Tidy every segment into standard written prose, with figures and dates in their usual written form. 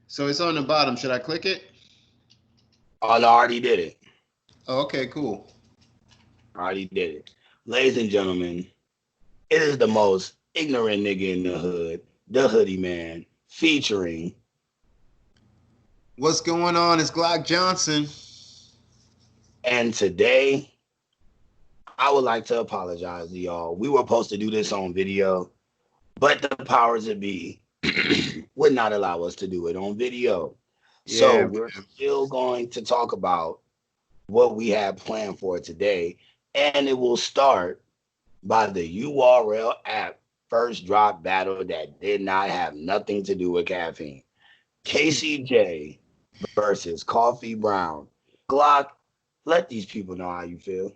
So it's on the bottom. Should I click it? Oh, no, I already did it. Oh, okay, cool. I already did it. Ladies and gentlemen, it is the most ignorant nigga in the hood, the Hoodie Man, featuring. What's going on? It's Glock Johnson. And today, I would like to apologize to y'all. We were supposed to do this on video, but the powers that be would not allow us to do it on video. So Yeah, we're still going to talk about what we have planned for today, and it will start by the URL app first drop battle that did not have nothing to do with caffeine. KCJ versus Coffee Brown. Glock, let these people know how you feel.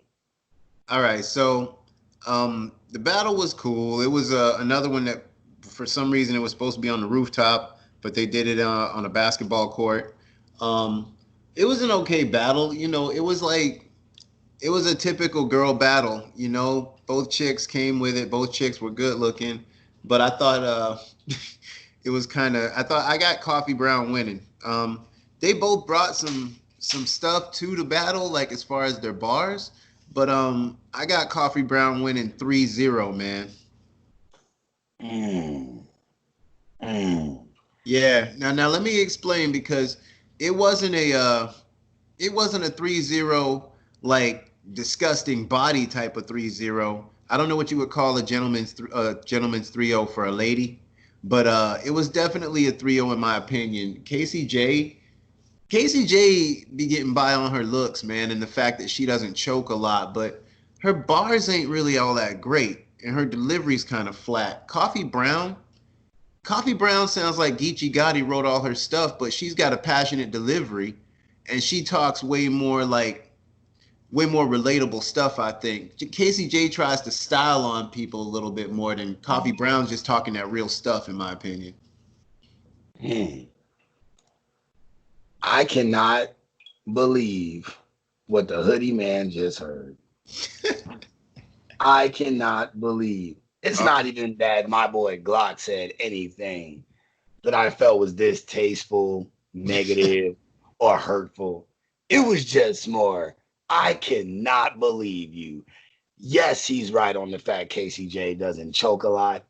all right. So, the battle was cool. It was another one that, for some reason, it was supposed to be on the rooftop, but they did it on a basketball court. Um, it was an okay battle. It was like it was a typical girl battle. Both chicks came with it. Both chicks were good looking, but I thought it was kind of. I thought I got Coffee Brown winning. They both brought some stuff to the battle, like as far as their bars, but I got Coffee Brown winning 3-0, man. Mm, mm. Yeah. Now let me explain because it wasn't a uh, it wasn't a 3-0 like disgusting body type of 3-0. I don't know what you would call a gentleman's 3-0 for a lady, but it was definitely a 3-0 in my opinion. KCJ be getting by on her looks, man, and the fact that she doesn't choke a lot, but her bars ain't really all that great, and her delivery's kind of flat. Coffee Brown sounds like Geechee Gotti wrote all her stuff, but she's got a passionate delivery, and she talks way more relatable stuff. I think KCJ tries to style on people a little bit more than Coffee Brown's just talking that real stuff, in my opinion. Hmm. I cannot believe what the Hoodie Man just heard. I cannot believe. It's Uh, not even that my boy Glock said anything that I felt was distasteful, negative, or hurtful. It was just more, I cannot believe you. Yes, he's right on the fact KCJ doesn't choke a lot.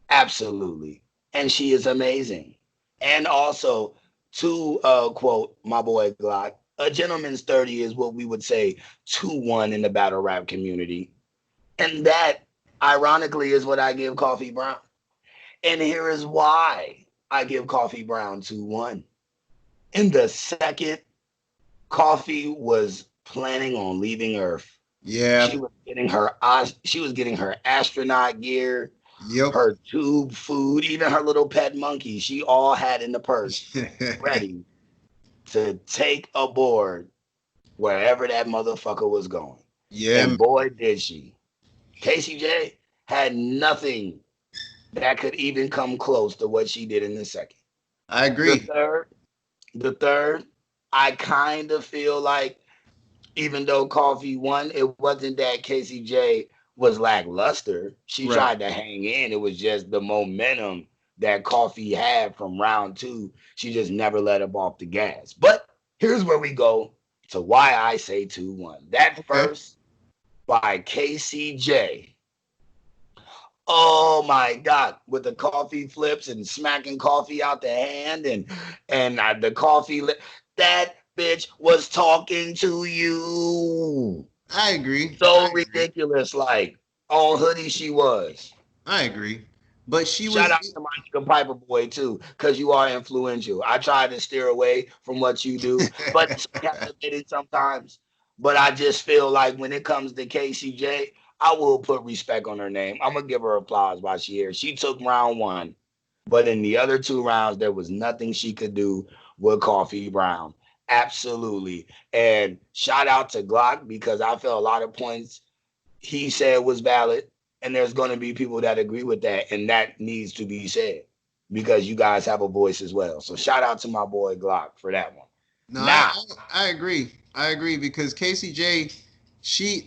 Absolutely. And she is amazing. And also, to quote my boy Glock, a gentleman's 30 is what we would say 2-1 in the battle rap community. And that, ironically, is what I give Coffee Brown. And here is why I give Coffee Brown 2-1. In the second, Coffee was planning on leaving Earth. yeah. She was getting her astronaut gear, Yep. her tube food, even her little pet monkey. She all had in the purse, ready to take aboard wherever that motherfucker was going. Yeah. And boy, did she. KCJ had nothing that could even come close to what she did in the second. I The agree. third, the third, I kind of feel like even though Coffee won, it wasn't that KCJ was lackluster. She Right. tried to hang in. It was just the momentum that Coffee had from round two. She just never let up off the gas. But here's where we go to why I say 2-1. That Okay. first by KCJ. Oh my God! With the coffee flips and smacking coffee out the hand and the that bitch was talking to you. I agree. I So agree. ridiculous, like on Hoodie she was. I agree. But she Shout was out to my nigga Piper Boy too, because you are influential. I try to steer away from what you do, but it's captivating sometimes. But I just feel like when it comes to KCJ, I will put respect on her name. I'm gonna give her applause while she here. She took round one, but in the other two rounds, there was nothing she could do with Coffee Brown. Absolutely. And shout out to Glock because I felt a lot of points he said was valid, and there's going to be people that agree with that, and that needs to be said because you guys have a voice as well. So shout out to my boy Glock for that one. no, Now, I agree. I agree because KCJ,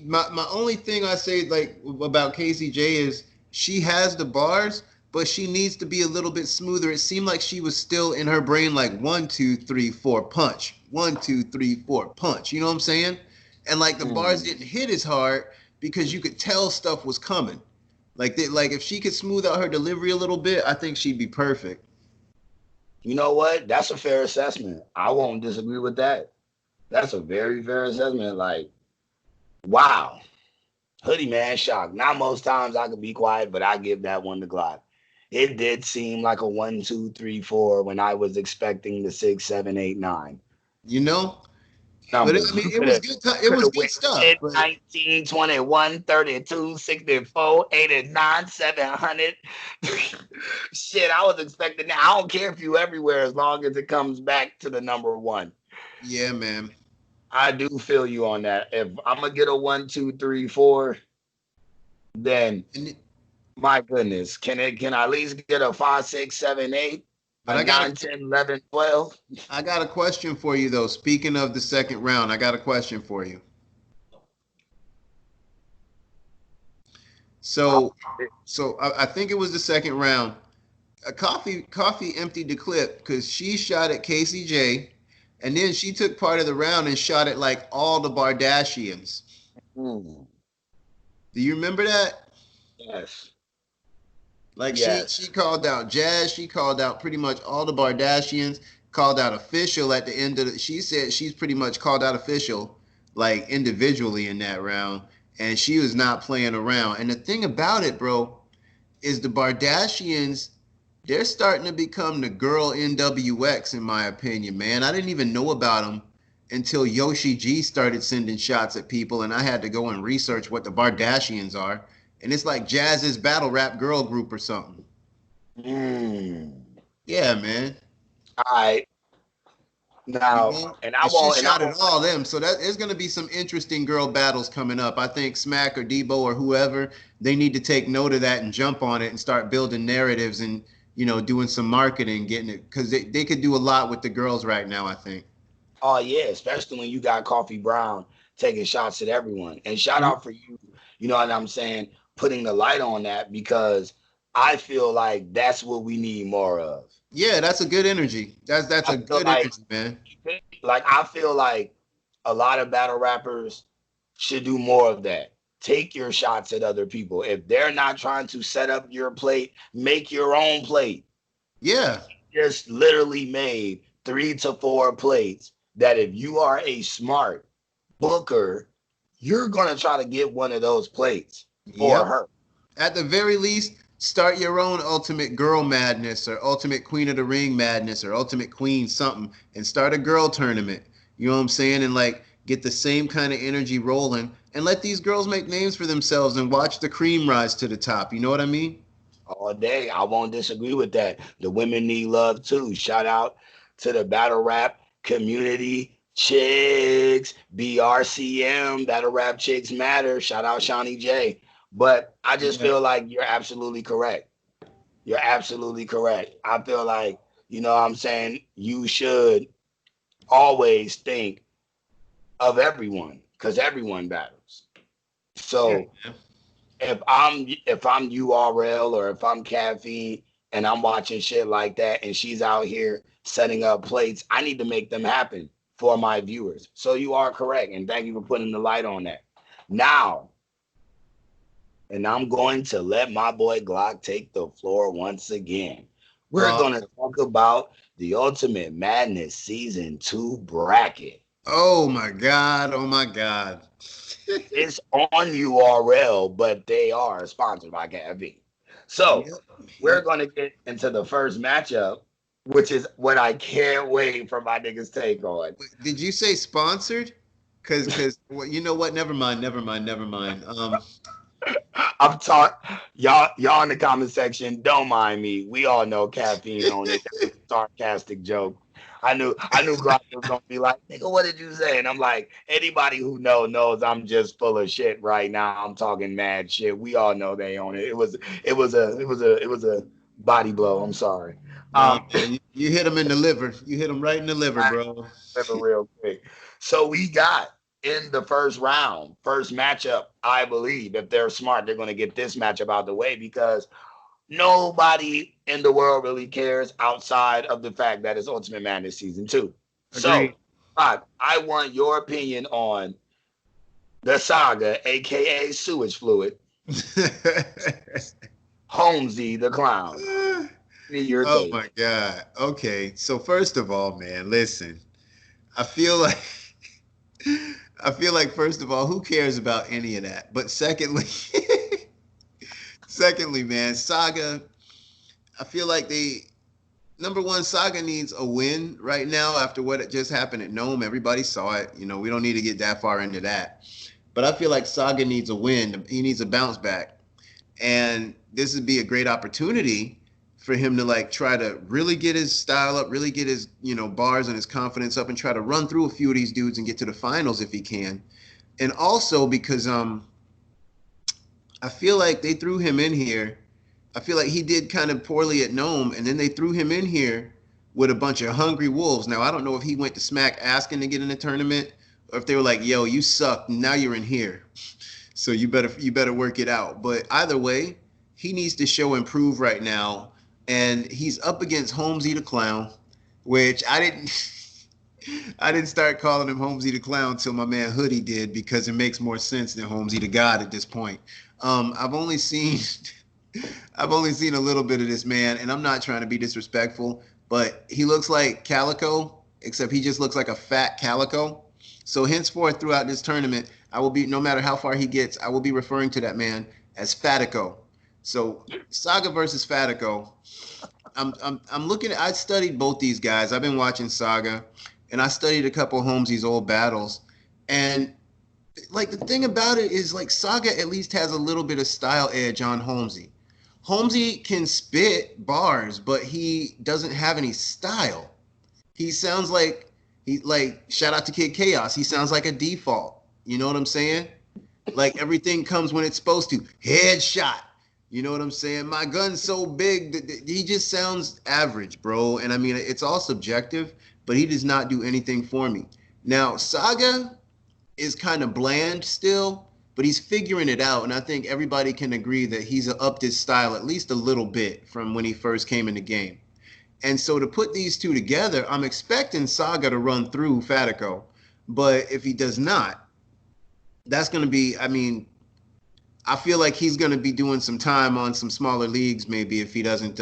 my only thing I say like about KCJ is she has the bars, but she needs to be a little bit smoother. It seemed like she was still in her brain like 1, 2, 3, 4 punch, 1, 2, 3, 4 punch. You know what I'm saying? And like the bars didn't hit as hard because you could tell stuff was coming. Like if she could smooth out her delivery a little bit, I think she'd be perfect. You know what? That's a fair assessment. I won't disagree with that. That's a very fair assessment. Like, wow. Hoodie man, shocked. Not most times I could be quiet, but I give that one to Glock. It did seem like a 1, 2, 3, 4 when I was expecting the 6, 7, 8, 9 You know, but numbers. I mean, You it could was have good. It could was have good went stuff. 10, But 19, 21, 32, 64, 89, 700. Shit, I was expecting that. I don't care if you everywhere as long as it comes back to the number one. yeah, man. I do feel you on that. If I'm gonna get a 1, 2, 3, 4, then And my goodness, can I at least get a 5, 6, 7, 8, but a 9, 10, 11, 12? I got a question for you though. Speaking of the second round, I got a question for you. So, I think it was the second round. Coffee emptied the clip because she shot at Casey J, and then she took part of the round and shot at like all the Bardashians. Mm, Do you remember that? yes, Like she yes. called out Jazz, she called out pretty much all the Bardashians, called out Official at the end of the, she said she's pretty much called out Official like individually in that round, and she was not playing around. And the thing about it, bro, is the Bardashians, they're starting to become the girl NWX in my opinion, man. I didn't even know about them until Yoshi G started sending shots at people, and I had to go and research what the Bardashians are. And it's like Jazz's battle rap girl group or something. Mm. Yeah, man. All right. You Now, know, and and she I shot at won't. all them. So that is going to be some interesting girl battles coming up. I think Smack or Debo or whoever, they need to take note of that and jump on it and start building narratives and, doing some marketing, getting it, because they could do a lot with the girls right now, I think. Oh yeah, especially when you got Coffee Brown taking shots at everyone. And shout Mhm. out for you, you know what I'm saying, putting the light on that because I feel like that's what we need more of. Yeah, that's a good energy. That's I a feel good like energy, man. I feel like a lot of battle rappers should do more of that. Take your shots at other people. If they're not trying to set up your plate, make your own plate. Yeah. Just literally made 3 to 4 plates that if you are a smart booker, you're going to try to get one of those plates for Yep. her. At the very least, start your own ultimate girl madness or ultimate queen of the ring madness or ultimate queen something and start a girl tournament. You know what I'm saying? And like get the same kind of energy rolling and let these girls make names for themselves and watch the cream rise to the top. You know what I mean? All day. I won't disagree with that. The women need love too. Shout out to the battle rap community chicks, BRCM, battle rap chicks matter. Shout out Shawnee J. But I just Yeah. feel like you're absolutely correct. You're absolutely correct. I feel like, you know what I'm saying, you should always think of everyone because everyone battles. Yeah. So if I'm URL or if I'm caffeine and I'm watching shit like that and she's out here setting up plates, I need to make them happen for my viewers. So you are correct. And thank you for putting the light on that. Now, and I'm going to let my boy Glock take the floor once again. We're Uh, going to talk about the Ultimate Madness Season 2 bracket. oh my God. Oh my God. It's on URL, but they are sponsored by Caffeine. So Yep. we're Yep. going to get into the first matchup, which is what I can't wait for my niggas take on. Did you say sponsored? Cause well, you know what? Never mind. Never mind. Never mind. I'm talking y'all in the comment section. Don't mind me. We all know Caffeine on it. That was a sarcastic joke. I knew Glock was gonna be like, nigga, what did you say? And I'm like, anybody who knows I'm just full of shit right now. I'm talking mad shit. We all know they own it. It was a body blow. I'm sorry. No, Um man, you hit him in the liver. You hit him right in the liver, bro. real quick. So we got in the first round, first matchup, I believe if they're smart, they're gonna get this matchup out of the way because nobody in the world really cares outside of the fact that it's Ultimate Madness Season 2. Agreed. So, Rock, I want your opinion on the Saga, aka Sewage Fluid, Holmesy the Clown. Your Oh take. my God. Okay. So first of all, man, listen. I feel like I feel like first of all, who cares about any of that? But secondly, secondly, man, Saga, I feel like they number one, Saga needs a win right now after what just happened at Nome. Everybody saw it. You know, we don't need to get that far into that. But I feel like Saga needs a win. He needs a bounce back. And this would be a great opportunity for him to like try to really get his style up, really get his, bars and his confidence up and try to run through a few of these dudes and get to the finals if he can. And also because I feel like they threw him in here. I feel like he did kind of poorly at Nome, and then they threw him in here with a bunch of hungry wolves. Now I don't know if he went to Smack asking to get in the tournament, or if they were like, "Yo, you suck. Now you're in here, so you better work it out." But either way, he needs to show improve right now, and he's up against Holmesy the Clown, which I didn't. I didn't start calling him Holmesy the Clown until my man Hoodie did because it makes more sense than Holmesy the God at this point. I've only seen I've only seen a little bit of this man, and I'm not trying to be disrespectful, but he looks like Calico, except he just looks like a fat Calico. So henceforth, throughout this tournament, I will be, no matter how far he gets, I will be referring to that man as Fatico. So Saga versus Fatico. I'm looking at, I studied both these guys. I've been watching Saga, and I studied a couple of Holmesy's old battles. And like the thing about it is like Saga at least has a little bit of style edge on Holmesy. Holmesy can spit bars, but he doesn't have any style. He sounds like he like shout out to Kid Chaos. He sounds like a default. You know what I'm saying? Like everything comes when it's supposed to. Headshot. You know what I'm saying? My gun's so big that he just sounds average, bro. And I mean, it's all subjective, but he does not do anything for me. Now, Saga is kind of bland still, but he's figuring it out. And I think everybody can agree that he's upped his style at least a little bit from when he first came in the game. And so to put these two together, I'm expecting Saga to run through Fatico. But if he does not, that's going to be, I mean, I feel like he's going to be doing some time on some smaller leagues maybe if he doesn't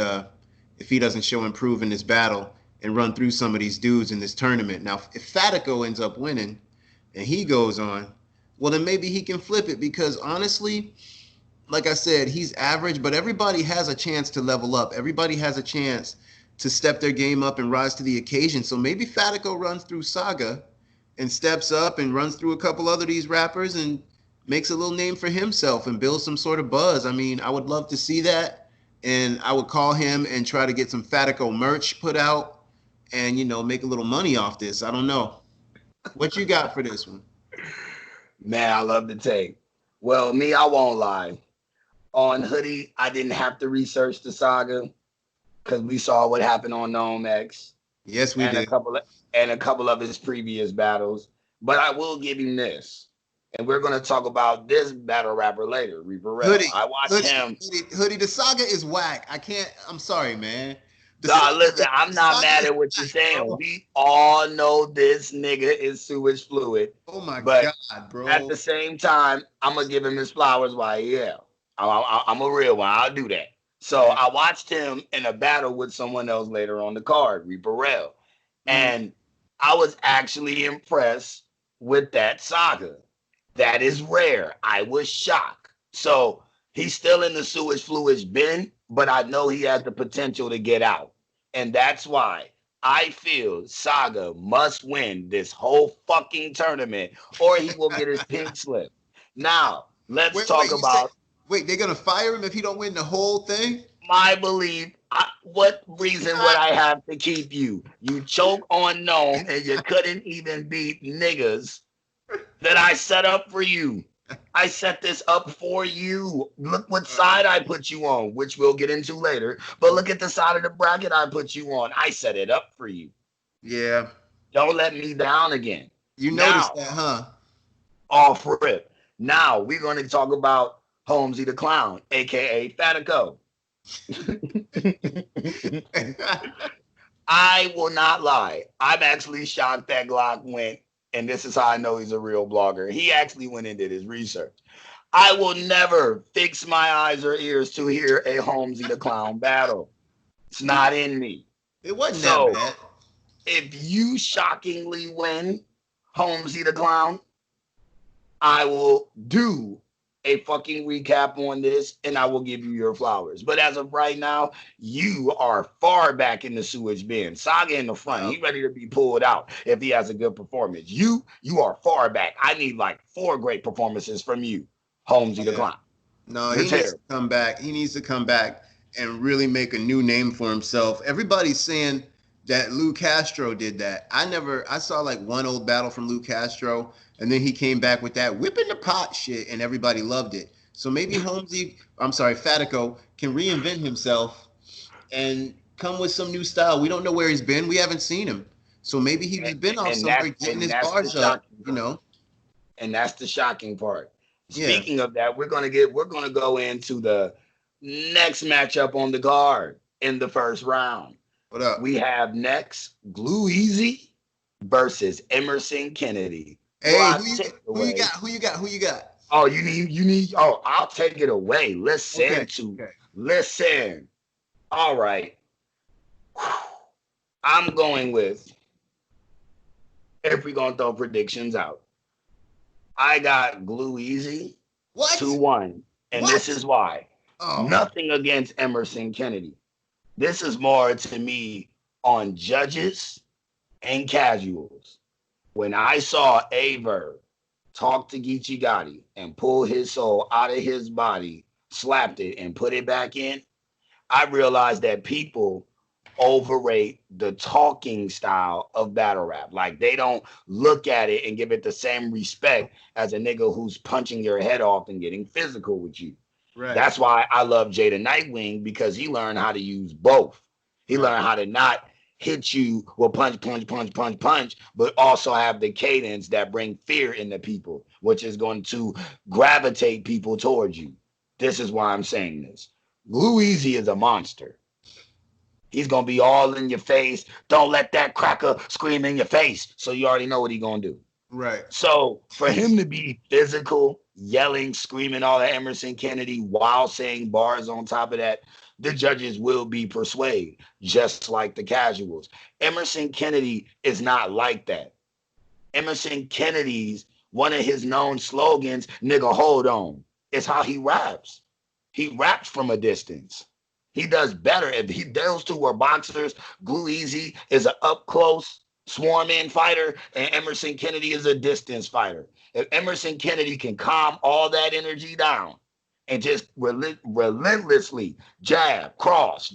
show improve in this battle and run through some of these dudes in this tournament. Now, if Fatico ends up winning and he goes on, well, then maybe he can flip it because honestly, like I said, he's average, but everybody has a chance to level up. Everybody has a chance to step their game up and rise to the occasion. So maybe Fatico runs through Saga and steps up and runs through a couple other these rappers and makes a little name for himself and builds some sort of buzz. I mean, I would love to see that. And I would call him and try to get some Fatico merch put out and, make a little money off this. I don't know. What you got for this one? Man, I love the take. Well, me, I won't lie. On Hoodie, I didn't have to research the Saga because we saw what happened on Gnome X Yes, we and did. a couple of his previous battles. But I will give him this. And we're going to talk about this battle rapper later, Reaper Rel. Hoodie, I watched him. Hoodie, the Saga is whack. I'm sorry, man. The Nah, Saga, listen, I'm the not Saga mad is at what you're whack, saying. bro. We all know this nigga is sewage fluid. Oh my But God, at bro. the same time, I'm going to give him his flowers while he here. I'm a real one. I'll do that. So Yeah. I watched him in a battle with someone else later on the card, Reaper Rel. Mm. And I was actually impressed with that Saga. That is rare. I was shocked. So he's still in the sewage fluid bin, but I know he has the potential to get out. And that's why I feel Saga must win this whole fucking tournament or he will get his pink slip. Now, let's Wait, talk you say about wait, they're gonna fire him if he don't win the whole thing? my belief. What reason would I have to keep you? You choke on Gnome and you couldn't even beat niggas that I set up for you. I set this up for you. Look what side I put you on, which we'll get into later. But look at the side of the bracket I put you on. I set it up for you. Yeah. Don't let me down again. You noticed Now, that, huh? off rip. Now we're going to talk about Holmesy the Clown, aka Fatico. I will not lie. I'm actually shocked that Glock went, and this is how I know he's a real blogger. He actually went and did his research. I will never fix my eyes or ears to hear a Holmesy the Clown battle. It's not in me. It wasn't that So bad. if you shockingly win Holmesy the Clown, I will do a fucking recap on this and I will give you your flowers. But as of right now, you are far back in the sewage bin. Saga in the front. He ready to be pulled out if he has a good performance. You are far back. I need like 4 great performances from you, Holmesy the Yeah. Clown. No, You're he needs to terrible. come back. He needs to come back and really make a new name for himself. Everybody's saying that Lou Castro did that. I saw like one old battle from Lou Castro, and then he came back with that whipping the pot shit, and everybody loved it. So maybe Fatico can reinvent himself and come with some new style. We don't know where he's been. We haven't seen him. So maybe he's And, been off and somewhere that's getting and his that's the bars up, shocking you part. know? And that's the shocking part. Yeah. Speaking of that, we're gonna go into the next matchup on the card in the first round. What up? We have next Glue Easy versus Emerson Kennedy. Hey, Glock, take it who you got? away. Who you got? Who you got? Oh, oh, I'll take it away. Okay. Okay. Listen. All right. I'm going with, if we're gonna throw predictions out, I got Glue Easy What? 2-1. And this What? is why. Oh, Nothing against Emerson Kennedy. This is more to me on judges and casuals. When I saw Aver talk to Geechee Gotti and pull his soul out of his body, slapped it and put it back in, I realized that people overrate the talking style of battle rap. Like they don't look at it and give it the same respect as a nigga who's punching your head off and getting physical with you. right, That's why I love Jada Nightwing, because he learned how to use both. He right. learned how to not hit you with punch, punch, punch, punch, punch, but also have the cadence that bring fear into people, which is going to gravitate people towards you. This is why I'm saying this. Glue Easy is a monster. He's gonna be all in your face. Don't let that cracker scream in your face. So you already know what he's gonna do. Right. So for him to be physical, yelling, screaming all at Emerson Kennedy while saying bars on top of that, the judges will be persuaded, just like the casuals. Emerson Kennedy is not like that. Emerson Kennedy's one of his known slogans, nigga, hold on. It's how he raps. He raps from a distance. He does better. If those two were boxers, Glue Easy is an up close swarm in fighter, and Emerson Kennedy is a distance fighter. If Emerson Kennedy can calm all that energy down and just relentlessly jab, cross,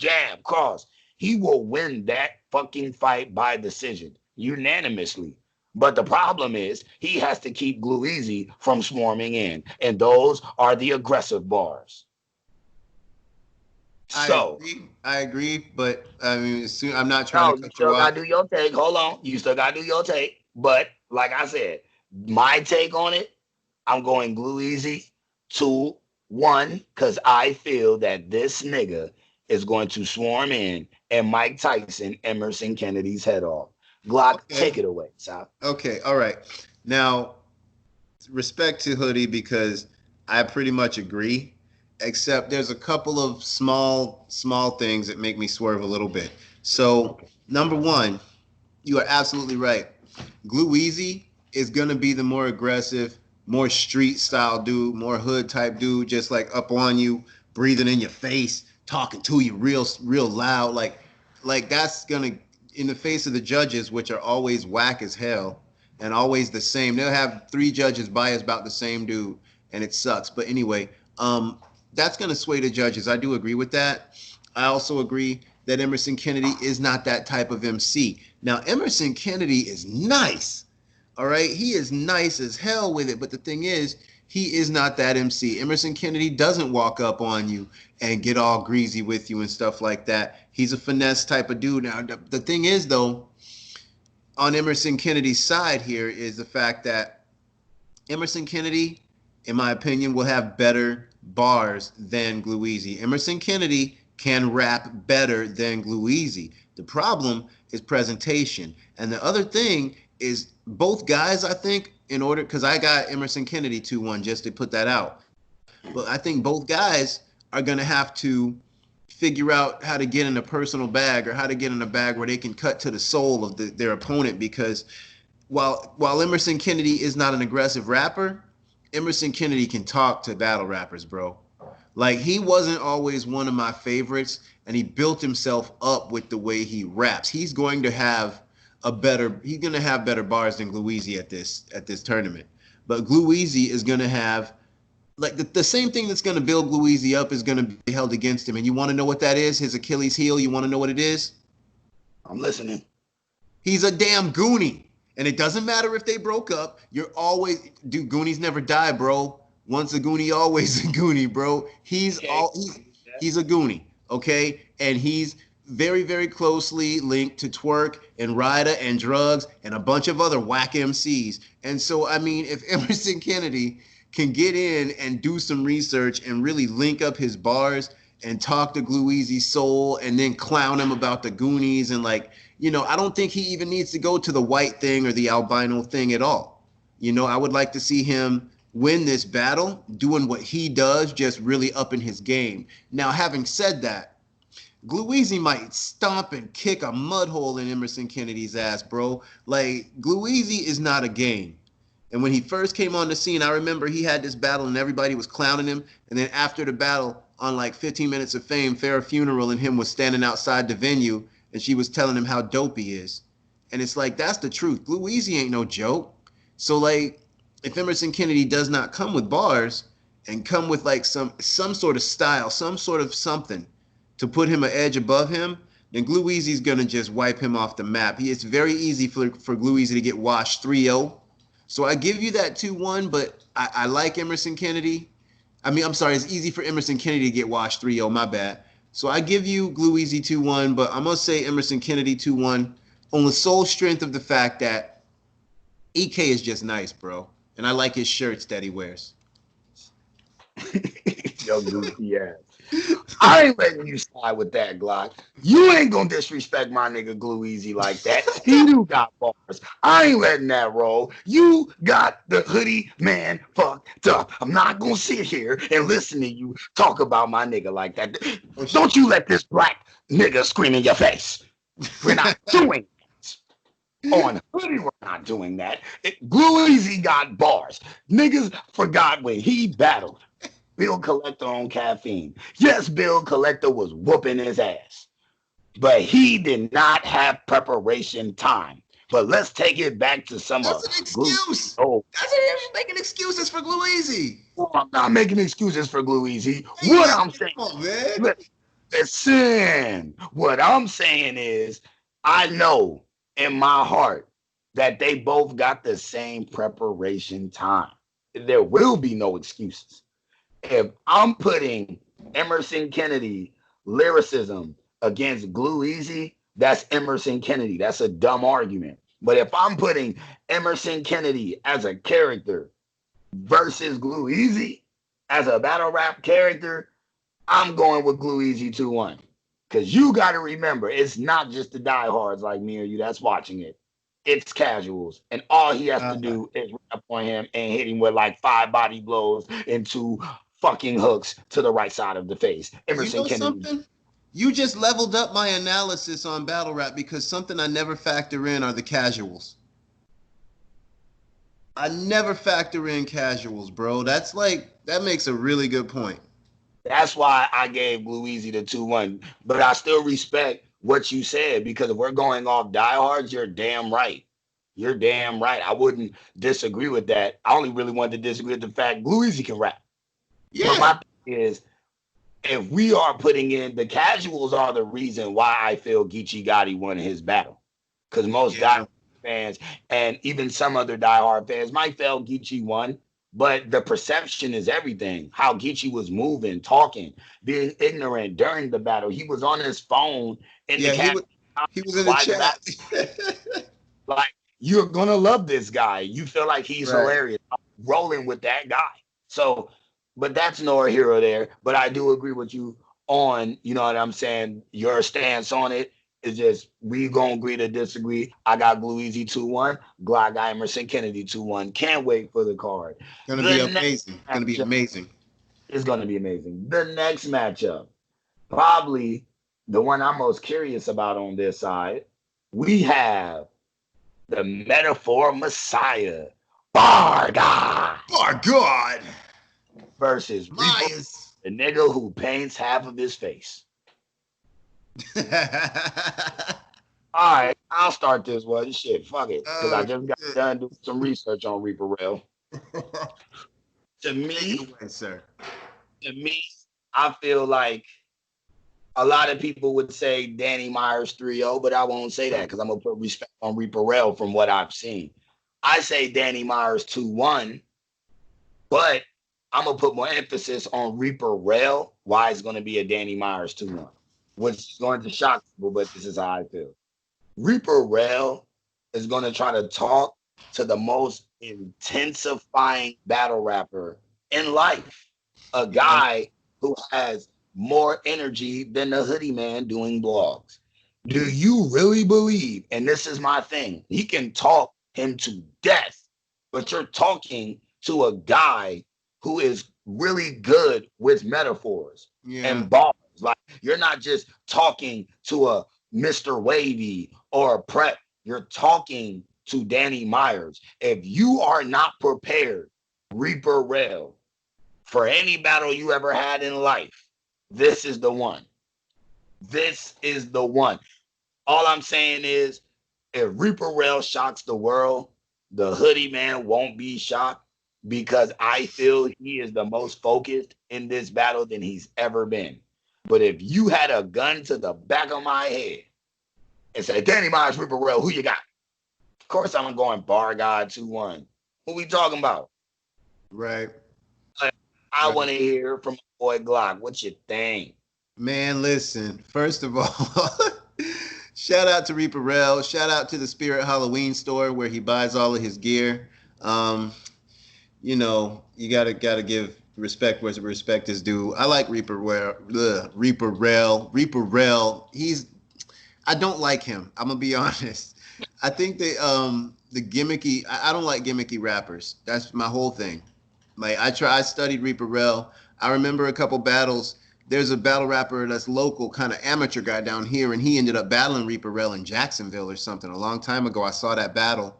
he will win that fucking fight by decision, unanimously. But the problem is he has to keep Glue Easy from swarming in, and those are the aggressive bars. I So, agree. I agree, but I mean, I'm not trying to no, you cut you still off. gotta do your take. Hold on. You still gotta do your take. But like I said, my take on it, I'm going Glue Easy 2-1, because I feel that this nigga is going to swarm in and Mike Tyson Emerson Kennedy's head off. Glock, Okay. take it away, Sal. Okay. All right. Now, respect to Hoodie because I pretty much agree, except there's a couple of small things that make me swerve a little bit. So, Okay. number one, you are absolutely right. Glue Easy is gonna be the more aggressive, more street style dude, more hood type dude, just like up on you, breathing in your face, talking to you real loud, like that's gonna in the face of the judges, which are always whack as hell and always the same. They'll have 3 judges biased about the same dude, and it sucks. But anyway, that's gonna sway the judges. I do agree with that. I also agree that Emerson Kennedy is not that type of MC. Now, Emerson Kennedy is nice. All right. He is nice as hell with it. But the thing is, he is not that MC. Emerson Kennedy doesn't walk up on you and get all greasy with you and stuff like that. He's a finesse type of dude. Now, the thing is, though, on Emerson Kennedy's side here is the fact that Emerson Kennedy, in my opinion, will have better bars than Glue Easy. Emerson Kennedy can rap better than Glue Easy. The problem is presentation. And the other thing is both guys, I think, in order, because I got Emerson Kennedy 2-1 just to put that out. But I think both guys are going to have to figure out how to get in a personal bag or how to get in a bag where they can cut to the soul of their opponent because while Emerson Kennedy is not an aggressive rapper, Emerson Kennedy can talk to battle rappers, bro. Like he wasn't always one of my favorites, and he built himself up with the way he raps. He's gonna have better bars than Gluezy at this tournament. But Gluezy is gonna have like the same thing that's gonna build Gluezy up is gonna be held against him. And you want to know what that is? His Achilles heel. You want to know what it is? I'm listening. He's a damn goonie. And it doesn't matter if they broke up. You're always, dude, Goonies never die, bro. Once a Goonie, always a Goonie, bro. He's a Goonie, okay? And he's very, very closely linked to Twerk and Ryder and Drugs and a bunch of other whack MCs. And so, I mean, if Emerson Kennedy can get in and do some research and really link up his bars and talk to Gluezy's soul and then clown him about the Goonies and like, you know, I don't think he even needs to go to the white thing or the albino thing at all. You know, I would like to see him win this battle, doing what he does, just really upping his game. Now, having said that, Gluezy might stomp and kick a mud hole in Emerson Kennedy's ass, bro. Like, Gluezy is not a game. And when he first came on the scene, I remember he had this battle and everybody was clowning him. And then after the battle, on like 15 Minutes of Fame, Farrah Funeral and him was standing outside the venue and she was telling him how dope he is. And it's like, that's the truth. Gluezy ain't no joke. So like, if Emerson Kennedy does not come with bars and come with like some sort of style, some sort of something to put him an edge above him, then Gluezy's gonna just wipe him off the map. It's very easy for Gluezy to get washed 3-0. So I give you that 2-1, but I like Emerson Kennedy. I mean, I'm sorry, it's easy for Emerson Kennedy to get washed 3-0, my bad. So I give you Gluezy 2-1, but I'm going to say Emerson Kennedy 2-1 on the sole strength of the fact that EK is just nice, bro. And I like his shirts that he wears. Yo, goofy ass. I ain't letting you slide with that, Glock. You ain't gonna disrespect my nigga Gluezy like that. He do got bars. I ain't letting that roll. You got the hoodie man fucked up. I'm not gonna sit here and listen to you talk about my nigga like that. Don't you let this black nigga scream in your face. We're not doing it. On Hoodie, we're not doing that. Gluezy got bars. Niggas forgot when he battled Bill Collector on Caffeine. Yes, Bill Collector was whooping his ass, but he did not have preparation time. But let's take it back to some That's an excuse. Oh, that's you're making excuses for Gluezy. I'm not making excuses for Gluezy. What I'm saying, man. Listen, what I'm saying is, I know in my heart that they both got the same preparation time. There will be no excuses. If I'm putting Emerson Kennedy lyricism against Gluezy, that's Emerson Kennedy. That's a dumb argument. But if I'm putting Emerson Kennedy as a character versus Gluezy as a battle rap character, I'm going with Gluezy 2-1. Because you got to remember, it's not just the diehards like me or you that's watching it. It's casuals. And all he has to do is rap on him and hit him with like 5 body blows and 2 fucking hooks to the right side of the face. Emerson Kennedy. Something? You just leveled up my analysis on battle rap because something I never factor in are the casuals. I never factor in casuals, bro. That's like, that makes a really good point. That's why I gave Gluezy the 2-1. But I still respect what you said because if we're going off diehards, you're damn right. You're damn right. I wouldn't disagree with that. I only really wanted to disagree with the fact Gluezy can rap. Yeah. But my thing is, if we are putting in the casuals are the reason why I feel Geechee Gotti won his battle. Because most diehard fans and even some other diehard fans might feel Geechee won, but the perception is everything. How Geechee was moving, talking, being ignorant during the battle. He was on his phone in the chat. He was in the chat. Like, you're gonna love this guy. You feel like he's hilarious. I'm rolling with that guy. So, but that's nor here or there. But I do agree with you on, you know what I'm saying, your stance on it. It's just we gonna agree to disagree. I got Blue Easy 2-1. Glock got Emerson Kennedy 2-1. Can't wait for the card. Gonna be The next amazing. Gonna be matchup amazing. is gonna be amazing. The next matchup, probably the one I'm most curious about on this side, we have the metaphor Messiah, Barda, Oh God, versus Reaper, Myers. the nigga who paints half of his face. All right, I'll start this one. Shit, fuck it. Because I Oh just got shit. done doing some research on Reaper Rail. To Take it me, away, sir. to me, I feel like a lot of people would say Danny Myers 3-0, but I won't say that because I'm gonna put respect on Reaper Rail from what I've seen. I say Danny Myers 2-1, but I'm gonna put more emphasis on Reaper Rail. Why it's gonna be a Danny Myers 2-1, which is going to shock people, but this is how I feel. Reaper Rail is going to try to talk to the most intensifying battle rapper in life, a Yeah. guy who has more energy than the Hoodie Man doing blogs. Do you really believe, and this is my thing, he can talk him to death, but you're talking to a guy who is really good with metaphors Yeah. and bars. Like, you're not just talking to a Mr. Wavy or a Prep. You're talking to Danny Myers. If you are not prepared, Reaper Rail, for any battle you ever had in life, this is the one. This is the one. All I'm saying is, if Reaper Rail shocks the world, the Hoodie Man won't be shocked because I feel he is the most focused in this battle than he's ever been. But if you had a gun to the back of my head and say, Danny Myers, Reaper Rail, who you got? Of course, I'm going Bar God 2-1. What we talking about? Right. But I Right. want to hear from my boy Glock. What you think? Man, listen. First of all, shout out to Reaper Rel. Shout out to the Spirit Halloween store where he buys all of his gear. Um, you gotta give respect where respect is due. I like Reaper Rel. Reaper Rel. I don't like him. I'm gonna be honest. I think the gimmicky. I don't like gimmicky rappers. That's my whole thing. Like I studied Reaper Rel. I remember a couple battles. There's a battle rapper that's local, kind of amateur guy down here, and he ended up battling Reaper Rel in Jacksonville or something a long time ago. I saw that battle,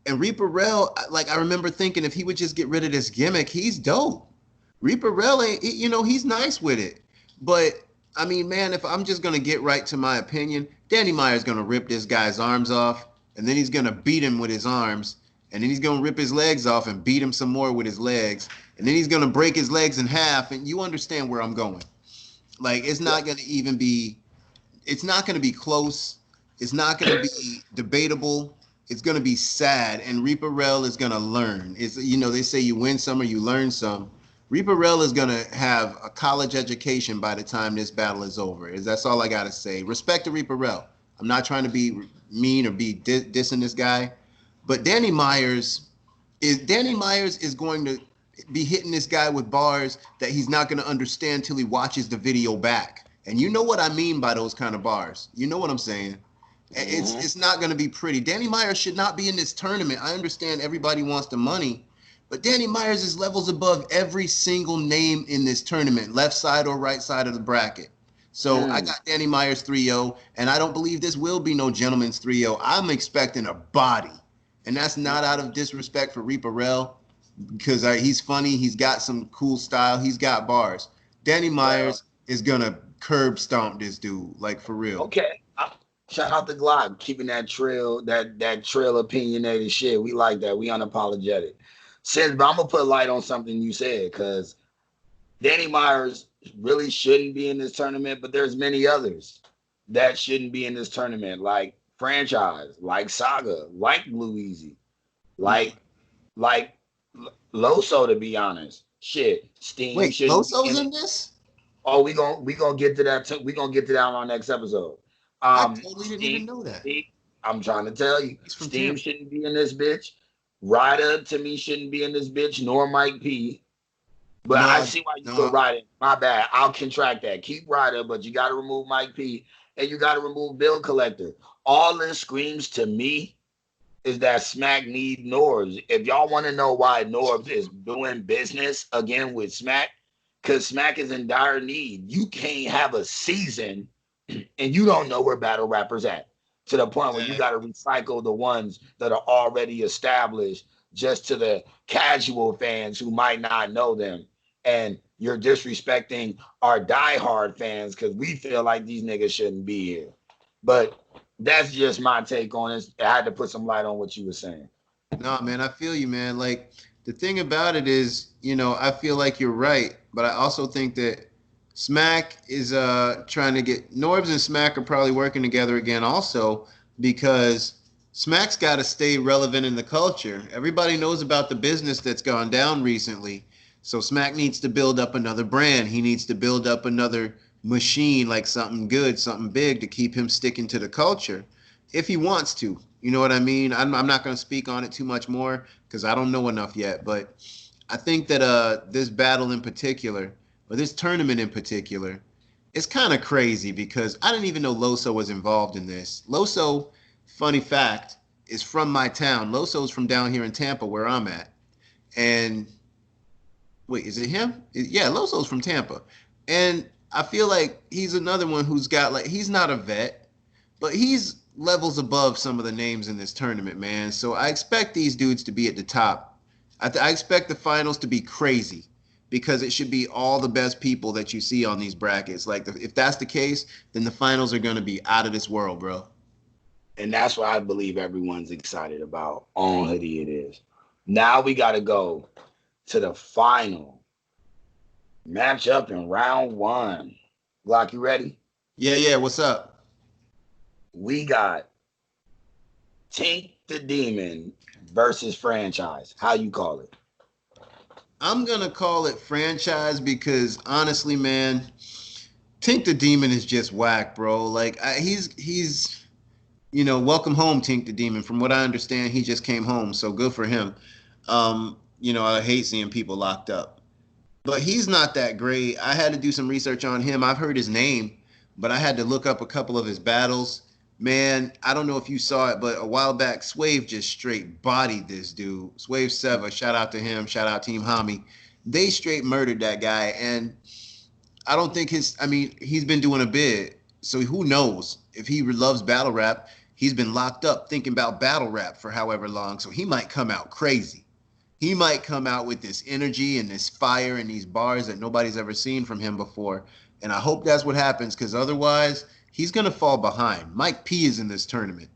and Reaper Rel, like I remember thinking, if he would just get rid of this gimmick, he's dope. Reaper Rel ain't, he's nice with it. But I mean, man, if I'm just gonna get right to my opinion, Danny Meyer's gonna rip this guy's arms off, and then he's gonna beat him with his arms, and then he's gonna rip his legs off and beat him some more with his legs, and then he's gonna break his legs in half, and you understand where I'm going. Like it's Yeah. not gonna even be it's not going to be close. It's not going to be debatable. It's going to be sad. And Reaper Rel is going to learn. It's they say you win some or you learn some. Reaper Rel is going to have a college education by the time this battle is over. That's all I got to say. Respect to Reaper Rel. I'm not trying to be mean or be dissing this guy, but Danny Myers is going to be hitting this guy with bars that he's not going to understand till he watches the video back. And you know what I mean by those kind of bars. You know what I'm saying? Mm-hmm. It's not going to be pretty. Danny Myers should not be in this tournament. I understand everybody wants the money, but Danny Myers is levels above every single name in this tournament, left side or right side of the bracket. So I got Danny Myers 3-0, and I don't believe this will be no gentleman's 3-0. I'm expecting a body. And that's not out of disrespect for Reaper Rel, because he's funny. He's got some cool style. He's got bars. Danny Well, Myers is going to curb stomp this dude, like for real. okay. Shout out to Glock, keeping that trail, that trail opinionated shit. We like that. We unapologetic. But I'm gonna put light on something you said, because Danny Myers really shouldn't be in this tournament, but there's many others that shouldn't be in this tournament, like Franchise, like Saga, like Blue Easy, like like Loso, to be honest. Shit, Steam Wait, shouldn't be Loso's in in it. this? Oh, we gonna get to that. We gonna get to that on our next episode. I totally didn't Steam, even know that. I'm trying to tell you, He's from Steam Tampa. shouldn't be in this bitch. Ryder to me shouldn't be in this bitch, nor Mike P. But I No, see why you put no, Ryder. My bad. I'll contract that. Keep Ryder, but you got to remove Mike P and you got to remove Bill Collector. All this screams to me is that Smack need Norbs. If y'all want to know why Norbs is doing business again with Smack, because Smack is in dire need. You can't have a season and you don't know where battle rappers at to the point where you got to exactly. recycle the ones that are already established just to the casual fans who might not know them. And you're disrespecting our diehard fans because we feel like these niggas shouldn't be here. But that's just my take on it. I had to put some light on what you were saying. No, man, I feel you, man. Like the thing about it is, I feel like you're right, but I also think that Smack is trying to get Norbs and Smack are probably working together again also because Smack's got to stay relevant in the culture. Everybody knows about the business that's gone down recently. So Smack needs to build up another brand. He needs to build up another machine, like something good, something big to keep him sticking to the culture if he wants to. You know what I mean? I'm not going to speak on it too much more because I don't know enough yet. But I think that this battle in particular, or this tournament in particular, is kind of crazy because I didn't even know Loso was involved in this. Loso, funny fact, is from my town. Loso's from down here in Tampa where I'm at. And wait, is it him? Yeah, Loso's from Tampa. And I feel like he's another one who's got like he's not a vet, but he's levels above some of the names in this tournament, man. So I expect these dudes to be at the top. I expect the finals to be crazy because it should be all the best people that you see on these brackets. Like if that's the case, then the finals are going to be out of this world, bro. And that's what I believe everyone's excited about. On Hoodie it is. Now we got to go to the final matchup in round one. Glock, you ready? Yeah, yeah. What's up? We got Tink the Demon versus Franchise. How you call it? I'm gonna call it franchise because honestly, man, Tink the Demon is just whack, bro. Like he's welcome home, Tink the Demon. From what I understand, he just came home, so good for him. I hate seeing people locked up, but he's not that great. I had to do some research on him. I've heard his name, but I had to look up a couple of his battles. Man, I don't know if you saw it, but a while back, Swave just straight bodied this dude. Swave Seva, shout out to him, shout out Team Hami. They straight murdered that guy, and I don't think he's been doing a bid. So who knows if he loves battle rap? He's been locked up thinking about battle rap for however long. So he might come out crazy. He might come out with this energy and this fire and these bars that nobody's ever seen from him before. And I hope that's what happens because otherwise he's going to fall behind. Mike P is in this tournament.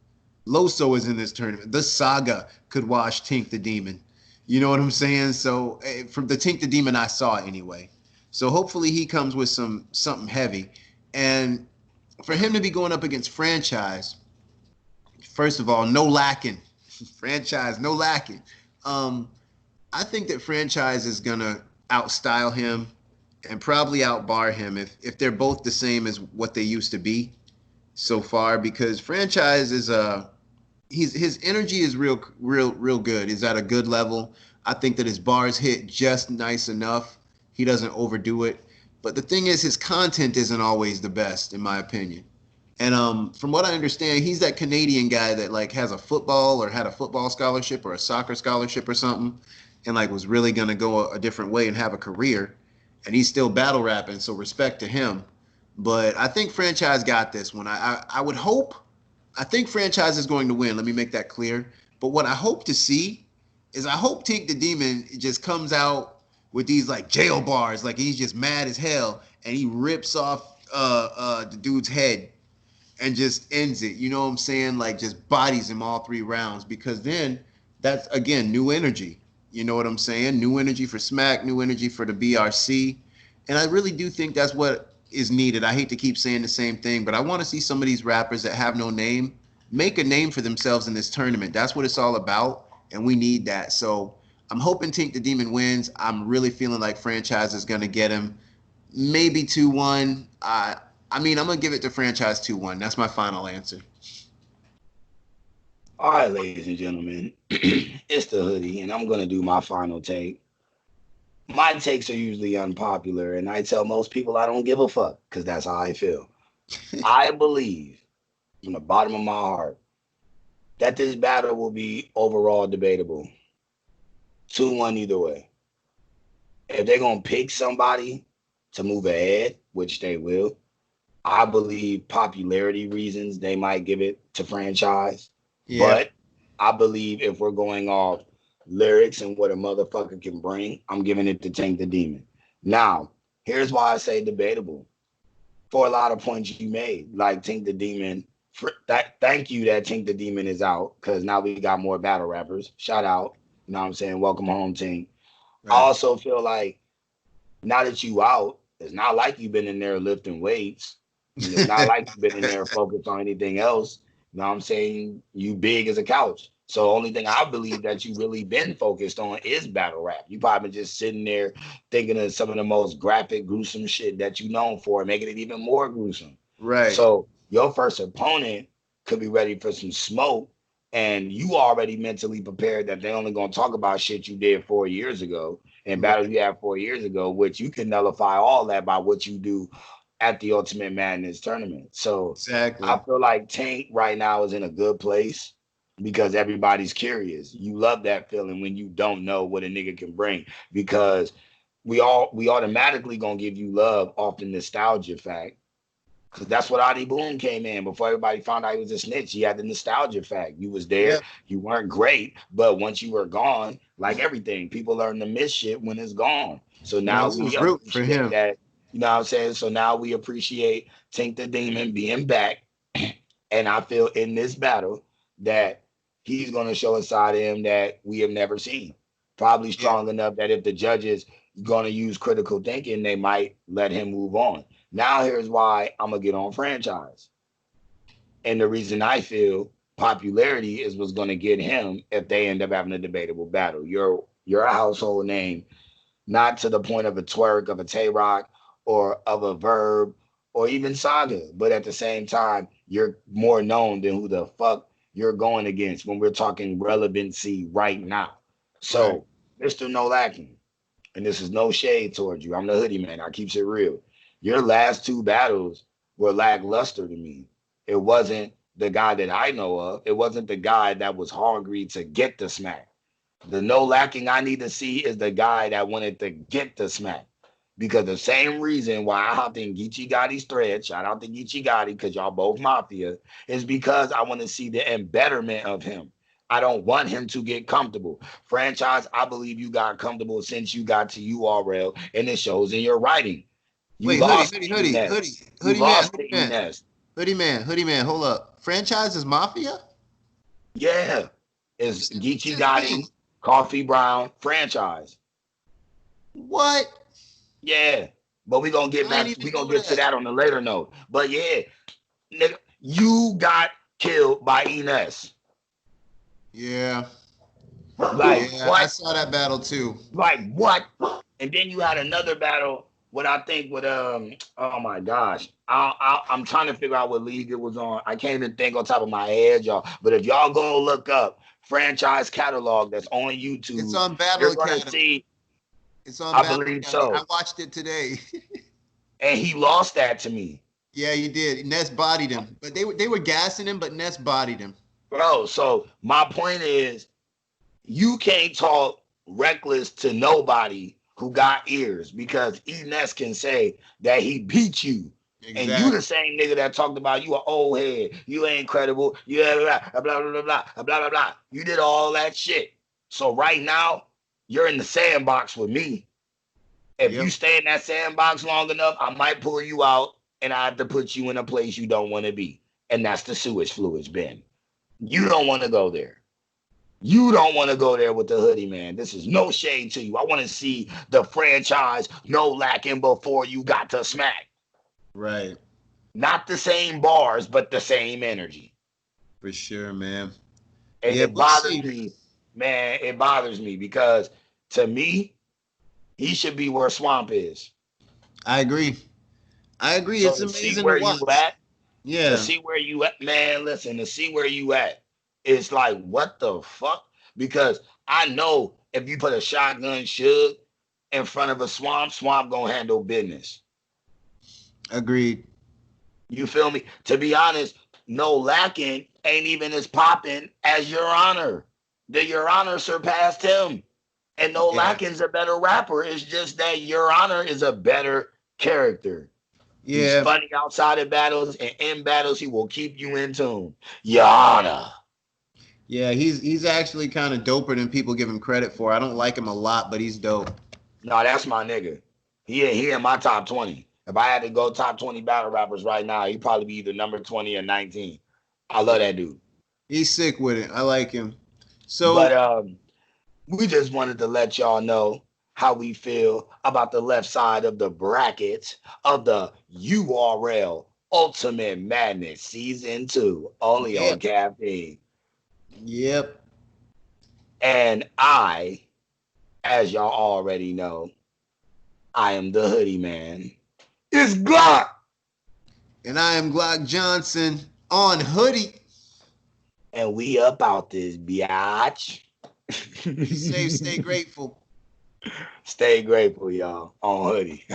Loso is in this tournament. The Saga could wash Tink the Demon. You know what I'm saying? So from the Tink the Demon I saw anyway. So hopefully he comes with something heavy. And for him to be going up against Franchise, first of all, no lacking. Franchise, no lacking. Um, I think that Franchise is gonna outstyle him and probably outbar him if they're both the same as what they used to be so far. Because Franchise is his energy is real good. He's at a good level. I think that his bars hit just nice enough. He doesn't overdo it. But the thing is, his content isn't always the best, in my opinion. And from what I understand, he's that Canadian guy that like has a football or had a football scholarship or a soccer scholarship or something, and like was really gonna go a different way and have a career. And he's still battle rapping, so respect to him. But I think Franchise got this one. I would hope. I think Franchise is going to win. Let me make that clear. But what I hope to see is I hope Tink the Demon just comes out with these like jail bars, like he's just mad as hell, and he rips off the dude's head and just ends it. You know what I'm saying? Like just bodies him all 3 rounds because then that's again new energy. You know what I'm saying? New energy for Smack, new energy for the BRC. And I really do think that's what is needed. I hate to keep saying the same thing, but I want to see some of these rappers that have no name make a name for themselves in this tournament. That's what it's all about, and we need that. So I'm hoping Tink the Demon wins. I'm really feeling like Franchise is going to get him. Maybe 2-1. I'm going to give it to Franchise 2-1. That's my final answer. All right, ladies and gentlemen, it's the Hoodie, and I'm gonna do my final take. my takes are usually unpopular, and I tell most people I don't give a fuck because that's how I feel. I believe from the bottom of my heart that this battle will be overall debatable. 2-1 either way. If they're going to pick somebody to move ahead, which they will, I believe popularity reasons they might give it to franchise. Yeah. But I believe if we're going off lyrics and what a motherfucker can bring, I'm giving it to Tank the Demon. Now, here's why I say debatable. For a lot of points you made, like Tink the Demon. Thank you that Tink the Demon is out because now we got more battle rappers. Shout out. You know what I'm saying? Welcome home, Tink. I Right. also feel like now that you out, it's not like you've been in there lifting weights. And it's not like you've been in there focused on anything else. You know what I'm saying? You big as a couch. So only thing I believe that you really been focused on is battle rap. You probably been just sitting there thinking of some of the most graphic, gruesome shit that you known for, making it even more gruesome. Right. So your first opponent could be ready for some smoke, and you already mentally prepared that they only gonna talk about shit you did 4 years ago and battles Right. you had 4 years ago, which you can nullify all that by what you do at the Ultimate Madness tournament. So I Exactly. feel like Tank right now is in a good place because everybody's curious. You love that feeling when you don't know what a nigga can bring because we automatically gonna give you love off the nostalgia fact. Cause that's what Adi Boone came in before everybody found out he was a snitch. He had the nostalgia fact. You was there, Yep. you weren't great, but once you were gone, like everything, people learn to miss shit when it's gone. So Man, now we we was rooting for appreciate him. that. You know what I'm saying? So now we appreciate Tink the Demon being back. And I feel in this battle that he's gonna show a side of him that we have never seen. Probably Yeah. strong enough that if the judges gonna use critical thinking, they might let him move on. Now here's why I'm gonna get on franchise. And the reason I feel popularity is what's gonna get him if they end up having a debatable battle. You're a household name, not to the point of a twerk, of a Tay Rock, or of a verb, or even Saga. But at the same time, you're more known than who the fuck you're going against when we're talking relevancy right now. Right. So, Mr. No Lacking, and this is no shade towards you. I'm the hoodie man. I keeps it real. Your last two battles were lackluster to me. It wasn't the guy that I know of. It wasn't the guy that was hungry to get the smack. The no lacking I need to see is the guy that wanted to get the smack. Because the same reason why I hopped in Geechee Gotti's thread, shout out to Geechee Gotti, because y'all both mafia, is because I want to see the embetterment of him. I don't want him to get comfortable. Franchise, I believe you got comfortable since you got to URL, and it shows in your writing. You Wait, hoodie, lost hoodie, to hoodie, hoodie, Enes. You hoodie man, lost hoodie to man, Enes. hoodie man. Hold up. Franchise is mafia? Yeah. It's Since, Geechee since when? Gotti, Coffee Brown, franchise. What? Yeah, but we gonna get I ain't back. even We gonna know get to that. that on a later note. But yeah, nigga, you got killed by Ines. Yeah. Like Yeah, I what? saw that battle too. Like what? And then you had another battle. What I think with oh my gosh, I'm trying to figure out what league it was on. I can't even think on top of my head, y'all. But if y'all go look up franchise catalog that's on It's YouTube, on Battle you're gonna Academy. see. It's on I Battle believe Academy. I so. watched it today. And he lost that to me. Yeah, you did. Ness bodied him, but they were gassing him, but Ness bodied him. Bro, so my point is you can't talk reckless to nobody who got ears because Enes can say that he beat you. And you the Exactly. same nigga that talked about you an old head, you ain't credible, you blah blah blah blah blah blah blah blah. You did all that shit. So right now, you're in the sandbox with me. If you Yep. stay in that sandbox long enough, I might pull you out and I have to put you in a place you don't want to be. And that's the sewage fluids bin. You don't want to go there. You don't want to go there with the hoodie, man. This is no shade to you. I want to see the franchise no lacking before you got to smack. Right. Not the same bars, but the same energy. For sure, man. And Yeah, it we'll bothers see. me, man. It bothers me because to me, he should be where Swamp is. I agree. I agree. So It's to see amazing to where you watch. at, to Yeah. see where you at, man, listen, to see where you at, it's like, what the fuck? Because I know if you put a shotgun Suge in front of a swamp, swamp gonna handle business. Agreed. You feel me? To be honest, no lacking ain't even as popping as Your Honor. The Your Honor surpassed him. And no Yeah. lacking's a better rapper. It's just that Your Honor is a better character. He's Yeah. funny outside of battles, and in battles, he will keep you in tune. Your Honor. Yeah, he's actually kind of doper than people give him credit for. I don't like him a lot, but he's dope. No, that's my nigga. He in my top 20. If I had to go top 20 battle rappers right now, he'd probably be either number 20 or 19. I love that dude. He's sick with it. I like him. But So we just wanted to let y'all know how we feel about the left side of the bracket of the URL Ultimate Madness Season 2, only yep, on Caffeine. yep. And I, as y'all already know, I am the Hoodie Man. It's Glock! And I am Glock Johnson on Hoodie. And we about this, biatch. Be safe, stay grateful. Stay grateful, y'all, on Hoodie.